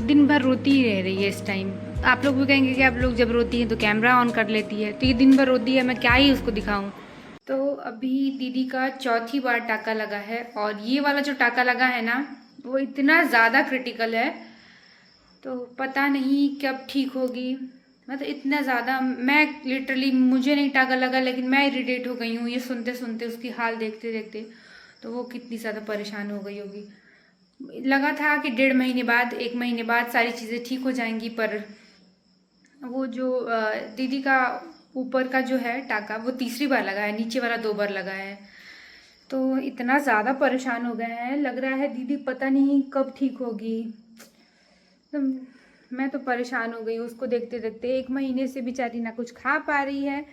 दिन भर रोती ही रह रही है इस टाइम। आप लोग भी कहेंगे कि आप लोग जब रोती हैं तो कैमरा ऑन कर लेती है, तो ये दिन भर रोती है, मैं क्या ही उसको दिखाऊं। तो अभी दीदी का चौथी बार टाका लगा है, और ये वाला जो टाका लगा है ना, वो इतना ज़्यादा क्रिटिकल है, तो पता नहीं कब ठीक होगी। मतलब इतना ज़्यादा, मैं लिटरली, मुझे नहीं टाका लगा लेकिन मैं इरिटेट हो गई हूँ ये सुनते सुनते, उसकी हाल देखते देखते। तो वो कितनी ज़्यादा परेशान हो गई होगी। लगा था कि 1.5 महीने बाद, 1 महीने बाद सारी चीज़ें ठीक हो जाएंगी, पर वो जो दीदी का ऊपर का जो है टाका, वो तीसरी बार लगा है, नीचे वाला 2 बार लगा है। तो इतना ज़्यादा परेशान हो गए हैं, लग रहा है दीदी पता नहीं कब ठीक होगी। तो मैं तो परेशान हो गई उसको देखते देखते। 1 महीने से बेचारी ना कुछ खा पा रही है,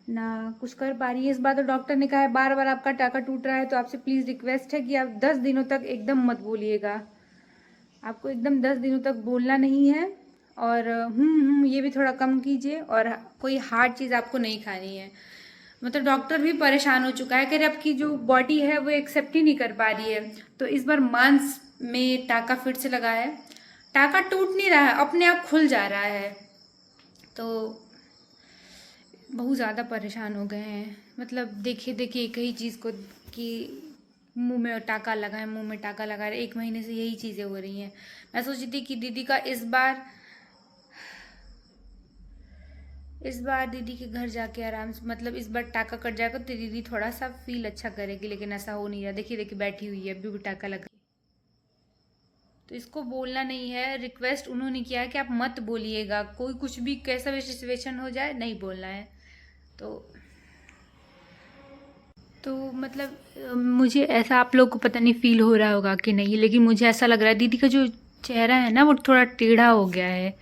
ना कुछ कर पा रही है। इस बार तो डॉक्टर ने कहा है बार बार आपका टाका टूट रहा है, तो आपसे प्लीज़ रिक्वेस्ट है कि आप 10 दिनों तक एकदम मत बोलिएगा। आपको एकदम 10 दिनों तक बोलना नहीं है, और ये भी थोड़ा कम कीजिए, और कोई हार्ड चीज़ आपको नहीं खानी है। मतलब डॉक्टर भी परेशान हो चुका है, कह रहे आपकी जो बॉडी है वो एक्सेप्ट ही नहीं कर पा रही है। तो इस बार मांस में टाका फिर से लगा है। टाका टूट नहीं रहा है, अपने आप खुल जा रहा है। तो बहुत ज़्यादा परेशान हो गए हैं। मतलब देखिए देखिए एक ही चीज़ को, कि मुंह में टाका लगा है, मुंह में टाका लगा है। 1 महीने से यही चीज़ें हो रही हैं। मैं सोची थी कि दीदी का इस बार दीदी के घर जाके आराम से, मतलब इस बार टाका कट जाएगा तो दीदी थोड़ा सा फील अच्छा करेगी, लेकिन ऐसा हो नहीं रहा। देखिए देखिए बैठी हुई है, अभी भी टाका लगा। तो इसको बोलना नहीं है, रिक्वेस्ट उन्होंने किया है कि आप मत बोलिएगा, कोई कुछ भी कैसा भी सिचुएशन हो जाए नहीं बोलना है। तो मतलब मुझे ऐसा, आप लोग को पता नहीं फील हो रहा होगा कि नहीं, लेकिन मुझे ऐसा लग रहा है दीदी का जो चेहरा है ना वो थोड़ा टेढ़ा हो गया है,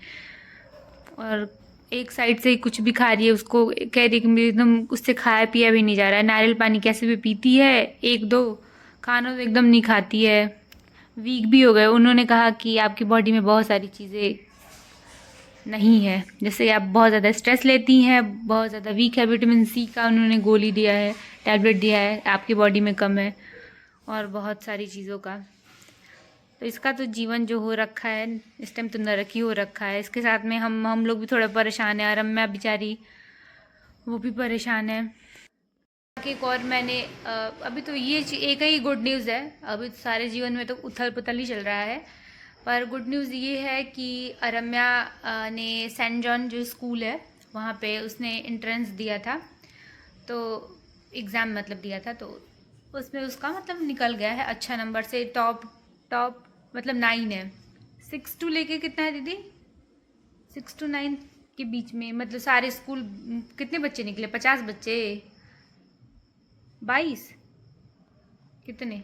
और एक साइड से ही कुछ भी खा रही है, उसको कह रही है कि मेरे एकदम उससे खाया पिया भी नहीं जा रहा है। नारियल पानी कैसे भी पीती है, एक दो खाना तो एकदम नहीं खाती है। वीक भी हो गए। उन्होंने कहा कि आपकी बॉडी में बहुत सारी चीज़ें नहीं है, जैसे आप बहुत ज़्यादा स्ट्रेस लेती हैं, बहुत ज़्यादा वीक है। विटामिन सी का उन्होंने गोली दिया है, टैबलेट दिया है, आपकी बॉडी में कम है, और बहुत सारी चीज़ों का। तो इसका तो जीवन जो हो रखा है इस टाइम तो नरक ही हो रखा है। इसके साथ में हम लोग भी थोड़ा परेशान है, और रम्या बेचारी वो भी परेशान है। एक और मैंने अभी तो ये एक ही गुड न्यूज़ है। अभी तो सारे जीवन में तो उथल पुथल ही चल रहा है, पर गुड न्यूज़ ये है कि रम्या ने सेंट जॉन जो स्कूल है वहाँ पे उसने एंट्रेंस दिया था, तो एग्ज़ाम मतलब दिया था, तो उसमें उसका मतलब निकल गया है अच्छा नंबर से। टॉप टॉप मतलब 9 है। 6 to लेके कितना है दीदी, 6 to 9 के बीच में, मतलब सारे स्कूल कितने बच्चे निकले, 50 बच्चे, 22 कितने,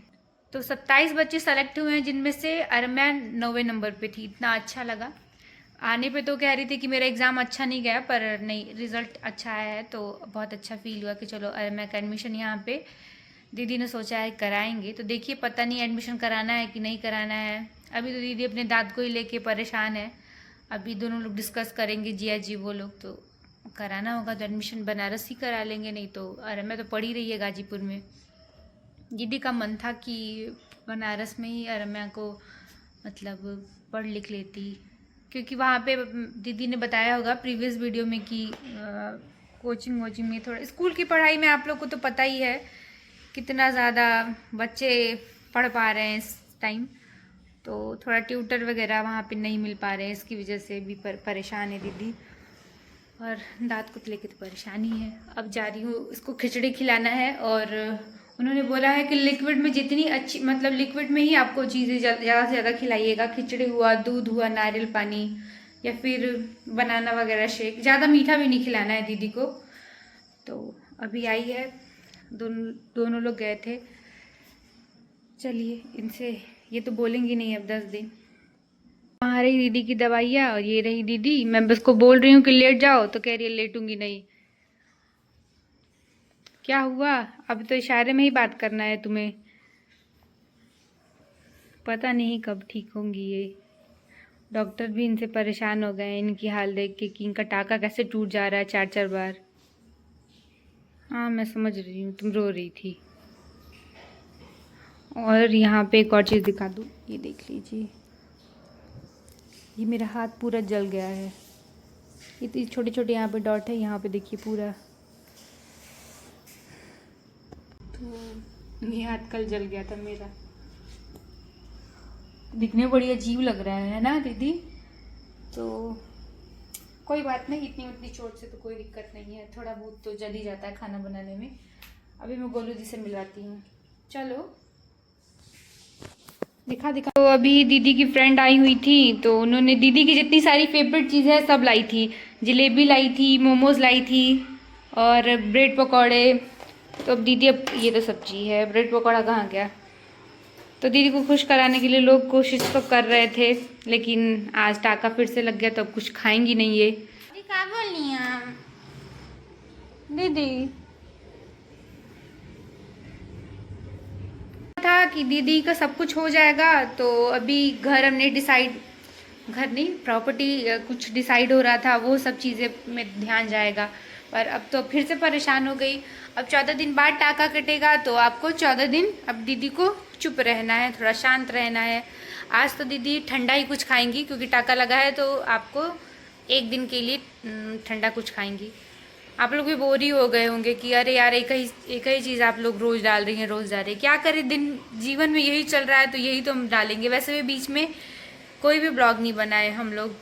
तो 27 बच्चे सेलेक्ट हुए हैं, जिनमें से अरम्या 9वें नंबर पे थी। इतना अच्छा लगा। आने पे तो कह रही थी कि मेरा एग्ज़ाम अच्छा नहीं गया, पर नहीं, रिज़ल्ट अच्छा आया है, तो बहुत अच्छा फील हुआ कि चलो अरम्या का एडमिशन यहाँ पे दीदी ने सोचा है कराएंगे। तो देखिए पता नहीं एडमिशन कराना है कि नहीं कराना है। अभी तो दीदी अपने दाद को ही लेके परेशान है। अभी दोनों लोग डिस्कस करेंगे, जिया जी वो लोग, तो कराना होगा तो एडमिशन बनारस ही करा लेंगे, नहीं तो अरम्या तो पढ़ी रही है गाजीपुर में। दीदी का मन था कि बनारस में ही रम्या को मतलब पढ़ लिख लेती, क्योंकि वहाँ पे दीदी ने बताया होगा प्रीवियस वीडियो में कि कोचिंग वोचिंग में थोड़ा, स्कूल की पढ़ाई में आप लोग को तो पता ही है कितना ज़्यादा बच्चे पढ़ पा रहे हैं इस टाइम, तो थोड़ा ट्यूटर वगैरह वहाँ पे नहीं मिल पा रहे हैं, इसकी वजह से भी परेशान है दीदी। और दाँत को लेके तो परेशानी है। अब जा रही हूँ, इसको खिचड़ी खिलाना है, और उन्होंने बोला है कि लिक्विड में जितनी अच्छी, मतलब लिक्विड में ही आपको चीज़ें ज़्यादा से ज़्यादा खिलाइएगा। खिचड़ी हुआ, दूध हुआ, नारियल पानी, या फिर बनाना वगैरह शेक। ज़्यादा मीठा भी नहीं खिलाना है दीदी को। तो अभी आई है, दोनों लोग गए थे। चलिए इनसे, ये तो बोलेंगी नहीं अब 10 दिन। वहाँ रही दीदी की दवाइयाँ, और ये रही दीदी। मैं बस को बोल रही हूँ कि लेट जाओ, तो कह रही है लेटूंगी नहीं। क्या हुआ, अब तो इशारे में ही बात करना है तुम्हें। पता नहीं कब ठीक होंगी ये। डॉक्टर भी इनसे परेशान हो गए हैं इनकी हाल देख के, कि इनका टाका कैसे टूट जा रहा है 4-4 बार। हाँ मैं समझ रही हूँ, तुम रो रही थी। और यहाँ पे एक और चीज़ दिखा दूँ, ये देख लीजिए, ये मेरा हाथ पूरा जल गया है, इतनी छोटे छोटे यहाँ पे डॉट है, यहाँ पे देखिए पूरा। तो ये हाथ कल जल गया था मेरा, दिखने में बड़ी अजीब लग रहा है ना दीदी? तो कोई बात नहीं, इतनी उतनी चोट से तो कोई दिक्कत नहीं है, थोड़ा बहुत तो जल ही जाता है खाना बनाने में। अभी मैं गोलू जी से मिलवाती हूँ, चलो दिखा। तो अभी दीदी की फ्रेंड आई हुई थी, तो उन्होंने दीदी की जितनी सारी फेवरेट चीज़ें हैं सब लाई थी। जलेबी लाई थी, मोमोज लाई थी और ब्रेड पकौड़े। तो अब दीदी, अब ये तो सब्जी है, ब्रेड पकौड़ा कहाँ गया? तो दीदी को खुश कराने के लिए लोग कोशिश तो कर रहे थे, लेकिन आज टाका फिर से लग गया, तो अब कुछ खाएंगी नहीं ये। क्या बोलनी है दीदी? था कि दीदी का सब कुछ हो जाएगा, तो अभी घर हमने डिसाइड, घर नहीं प्रॉपर्टी कुछ डिसाइड हो रहा था, वो सब चीज़ें में ध्यान जाएगा। पर अब तो फिर से परेशान हो गई। अब 14 दिन बाद टाका कटेगा, तो आपको 14 दिन अब दीदी को चुप रहना है, थोड़ा शांत रहना है। आज तो दीदी ठंडा ही कुछ खाएंगी, क्योंकि टाका लगा है, तो आपको एक दिन के लिए ठंडा कुछ खाएंगी। आप लोग भी बोर ही हो गए होंगे कि अरे यार एक ही चीज़ आप लोग रोज़ डाल रही हैं, रोज़ डाल रही हैं, क्या करें, दिन जीवन में यही चल रहा है, तो यही तो हम डालेंगे। वैसे भी बीच में कोई भी ब्लॉग नहीं बनाए हम लोग,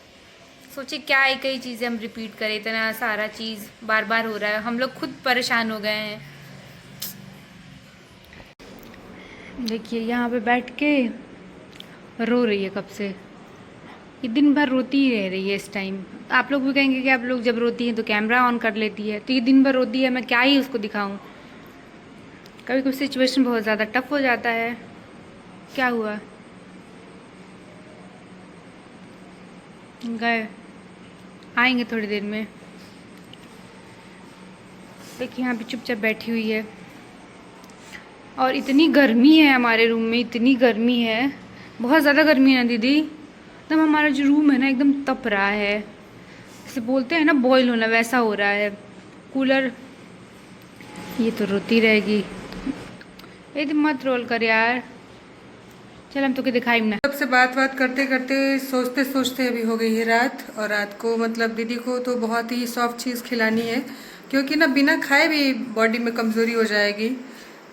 सोचे क्या एक ही चीज़ें हम रिपीट करें, इतना सारा चीज़ बार बार हो रहा है, हम लोग खुद परेशान हो गए हैं। देखिए यहाँ पे बैठ के रो रही है कब से, ये दिन भर रोती ही रह रही है इस टाइम। आप लोग भी कहेंगे कि आप लोग जब रोती हैं तो कैमरा ऑन कर लेती है, तो ये दिन भर रोती है, मैं क्या ही उसको दिखाऊं। कभी कभी सिचुएशन बहुत ज़्यादा टफ हो जाता है। क्या हुआ? गए, आएंगे थोड़ी देर में। देखिए यहाँ पे चुपचाप बैठी हुई है, और इतनी गर्मी है हमारे रूम में, इतनी गर्मी है, बहुत ज़्यादा गर्मी है ना दीदी। एकदम हमारा जो रूम है ना एकदम तप रहा है, जैसे बोलते हैं ना बॉयल होना, वैसा हो रहा है। कूलर, ये तो रोती रहेगी, एकदम मत रोल कर यार, चल हम तो के दिखाई ना। सबसे बात करते करते सोचते सोचते अभी हो गई है रात, और रात को मतलब दीदी को तो बहुत ही सॉफ्ट चीज़ खिलानी है, क्योंकि ना बिना खाए भी बॉडी में कमज़ोरी हो जाएगी,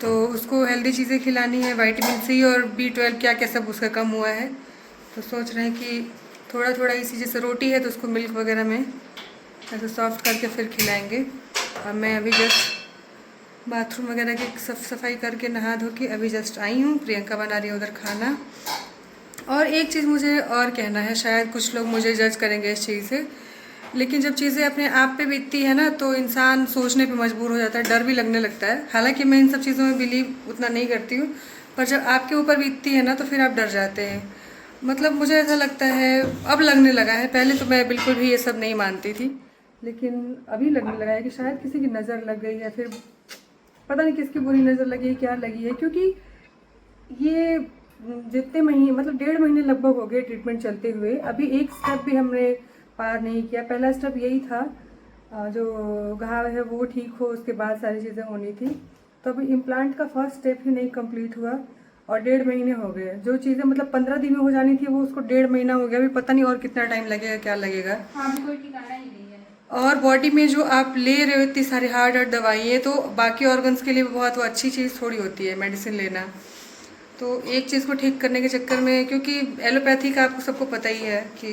तो उसको हेल्दी चीज़ें खिलानी है। विटामिन सी और B12 क्या क्या सब उसका कम हुआ है, तो सोच रहे हैं कि थोड़ा थोड़ा इसी, जैसे रोटी है तो उसको मिल्क वगैरह में ऐसे सॉफ्ट करके फिर खिलाएँगे। और मैं अभी जस्ट बाथरूम वगैरह की सफाई करके नहा धो के अभी जस्ट आई हूँ। प्रियंका बना रही है उधर खाना। और एक चीज़ मुझे और कहना है, शायद कुछ लोग मुझे जज करेंगे इस चीज़ से, लेकिन जब चीज़ें अपने आप पे बीतती है ना, तो इंसान सोचने पे मजबूर हो जाता है, डर भी लगने लगता है। हालांकि मैं इन सब चीज़ों में बिलीव उतना नहीं करती हूँ, पर जब आपके ऊपर बीतती है ना, तो फिर आप डर जाते हैं। मतलब मुझे ऐसा लगता है, अब लगने लगा है, पहले तो मैं बिल्कुल भी ये सब नहीं मानती थी, लेकिन अभी लगने लगा है कि शायद किसी की नज़र लग गई है, फिर पता नहीं किसकी बुरी नज़र लगी है, क्या लगी है। क्योंकि ये जितने महीने, मतलब 1.5 महीने लगभग हो गए ट्रीटमेंट चलते हुए, अभी एक स्टेप भी हमने पार नहीं किया। पहला स्टेप यही था, जो घाव है वो ठीक हो, उसके बाद सारी चीज़ें होनी थी। तो अभी इम्प्लांट का फर्स्ट स्टेप ही नहीं कंप्लीट हुआ, और 1.5 महीने हो गए। जो चीज़ें मतलब 15 दिन में हो जानी थी, वो उसको 1.5 महीना हो गया। अभी पता नहीं और कितना टाइम लगेगा, क्या लगेगा। हाँ, कोई ठिकाना ही नहीं है। और बॉडी में जो आप ले रहे हो इतनी सारी हार्ड दवाइयाँ, तो बाकी ऑर्गन्स के लिए बहुत वो अच्छी चीज़ थोड़ी होती है मेडिसिन लेना। तो एक चीज़ को ठीक करने के चक्कर में, क्योंकि एलोपैथी का आपको सबको पता ही है कि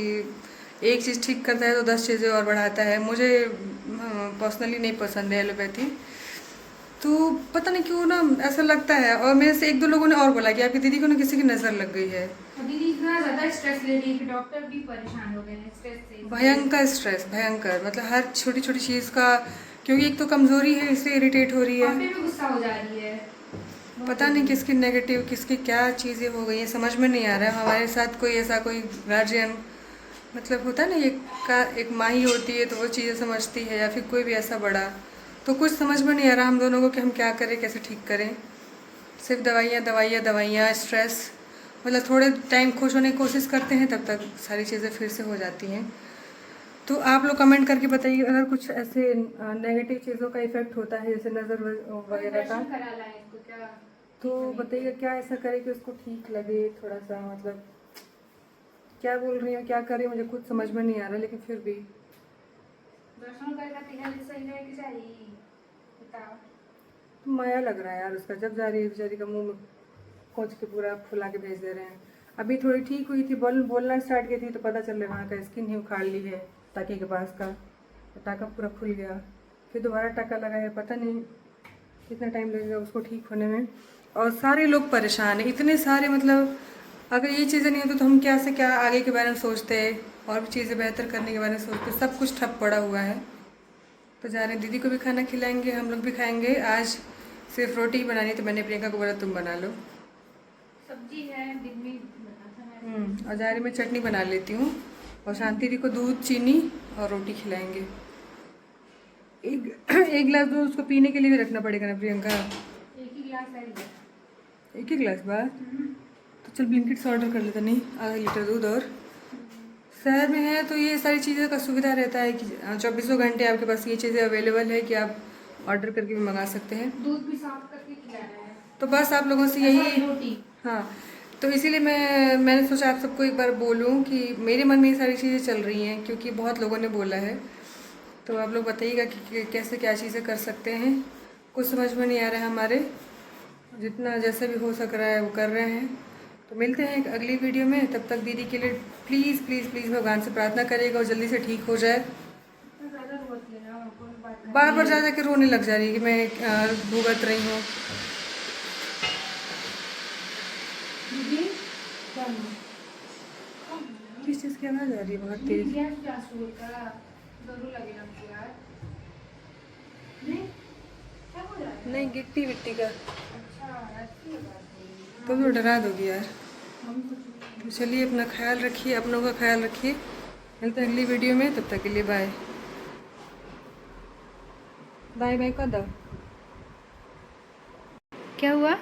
एक चीज़ ठीक करता है तो 10 चीज़ें और बढ़ाता है। मुझे पर्सनली नहीं पसंद है एलोपैथी, तो पता नहीं क्यों ना ऐसा लगता है। और मेरे से 1-2 लोगों ने और बोला कि आपकी दीदी को ना किसी की नज़र लग गई है। दीदी इतना ज़्यादा स्ट्रेस ले रही है कि डॉक्टर भी परेशान हो गए हैं स्ट्रेस से। भयंकर स्ट्रेस, भयंकर, मतलब हर छोटी छोटी चीज़ का, क्योंकि एक तो कमज़ोरी है इसलिए इरिटेट हो रही है। भी गुस्सा हो जा रही है, पता नहीं किसकी नेगेटिव, किसकी क्या चीज़ें हो गई हैं, समझ में नहीं आ रहा है। हमारे साथ कोई ऐसा कोई गार्जियन, मतलब होता है ना, एक माँ ही होती है तो वो चीज़ें समझती है, या फिर कोई भी ऐसा बड़ा, तो कुछ समझ में नहीं आ रहा हम दोनों को कि हम क्या करें, कैसे ठीक करें। सिर्फ दवाइयाँ दवाइयाँ दवाइयाँ, स्ट्रेस, मतलब थोड़े टाइम खुश होने की कोशिश करते हैं, तब तक सारी चीज़ें फिर से हो जाती हैं। तो आप लोग कमेंट करके बताइए अगर कुछ ऐसे नेगेटिव चीज़ों का इफेक्ट होता है, जैसे नज़र वगैरह का, तो बताइए क्या ऐसा करे कि उसको ठीक लगे थोड़ा सा, मतलब क्या बोल रही हूँ क्या कर रही हूँ मुझे खुद समझ में नहीं आ रहा, लेकिन फिर भी दर्शन करके तिहारी सही रहे कि चाहिए बताओ। माया लग रहा है यार उसका, जब जा रही है बेचारी का मुंह में खोज के पूरा फुला के भेज दे रहे हैं। अभी थोड़ी ठीक हुई थी, बोलना स्टार्ट की थी तो पता चल रहा है वहाँ का स्किन ही उखाड़ ली है टाके के पास का, तो टाका पूरा खुल गया। फिर दोबारा टाका लगा है, पता नहीं कितना टाइम लगेगा उसको ठीक होने में। और सारे लोग परेशान हैं, इतने सारे, मतलब अगर ये चीज़ें नहीं होती तो हम क्या से क्या आगे के बारे में सोचते, और भी चीज़ें बेहतर करने के बारे में सोचते, सब कुछ ठप पड़ा हुआ है। तो जा रहे हैं, दीदी को भी खाना खिलाएंगे, हम लोग भी खाएंगे। आज सिर्फ रोटी बनानी, तो मैंने प्रियंका को बोला तुम बना लो। सब्जी है दिन में बना था मैंने। और जा रही मैं चटनी बना लेती हूँ, और शांति दी को दूध चीनी और रोटी खिलाएंगे। एक गिलास दूध उसको पीने के लिए भी रखना पड़ेगा ना प्रियंका? एक ही गिलास है इधर। एक ही गिलास बाद तो चल ब्लिंकिट से ऑर्डर कर लेते, नहीं आधा लीटर दूध। और शहर में है तो ये सारी चीज़ों का सुविधा रहता है कि 24 घंटे आपके पास ये चीज़ें अवेलेबल है कि आप ऑर्डर करके भी मंगा सकते हैं। दूध भी साफ करके खिलाना है। तो बस आप लोगों से यही, रोटी। हाँ, तो इसीलिए मैंने सोचा आप सबको एक बार बोलूं कि मेरे मन में ये सारी चीज़ें चल रही हैं, क्योंकि बहुत लोगों ने बोला है। तो आप लोग बताइएगा कि कैसे क्या चीज़ें कर सकते हैं। कुछ समझ में नहीं आ रहा है हमारे, जितना जैसे भी हो सक रहा है वो कर रहे हैं। तो मिलते हैं एक अगली वीडियो में, तब तक दीदी के लिए प्लीज़ प्लीज़ प्लीज़ भगवान से प्रार्थना करिएगा और जल्दी से ठीक हो जाए। बार बार जा के रोने लग जा रही है कि मैं भुगत रही हूँ। किस चीज़ की आवाज़ आ रही है बहुत तेज? नहीं, गिट्टी विट्टी का। तुम तो डरा दोगी यार। तो चलिए अपना ख्याल रखिए, अपनों का ख्याल रखिए। मिलते हैं अगली वीडियो में, तब तक के लिए बाय बाय बाय कर दो। क्या हुआ?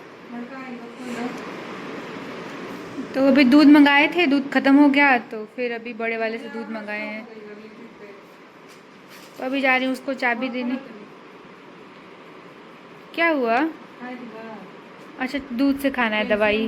तो अभी दूध मंगाए थे, दूध खत्म हो गया, तो फिर अभी बड़े वाले से दूध मंगाए हैं। तो अभी जा रही हूँ उसको चाबी देने। क्या हुआ? अच्छा, दूध से खाना है दवाई।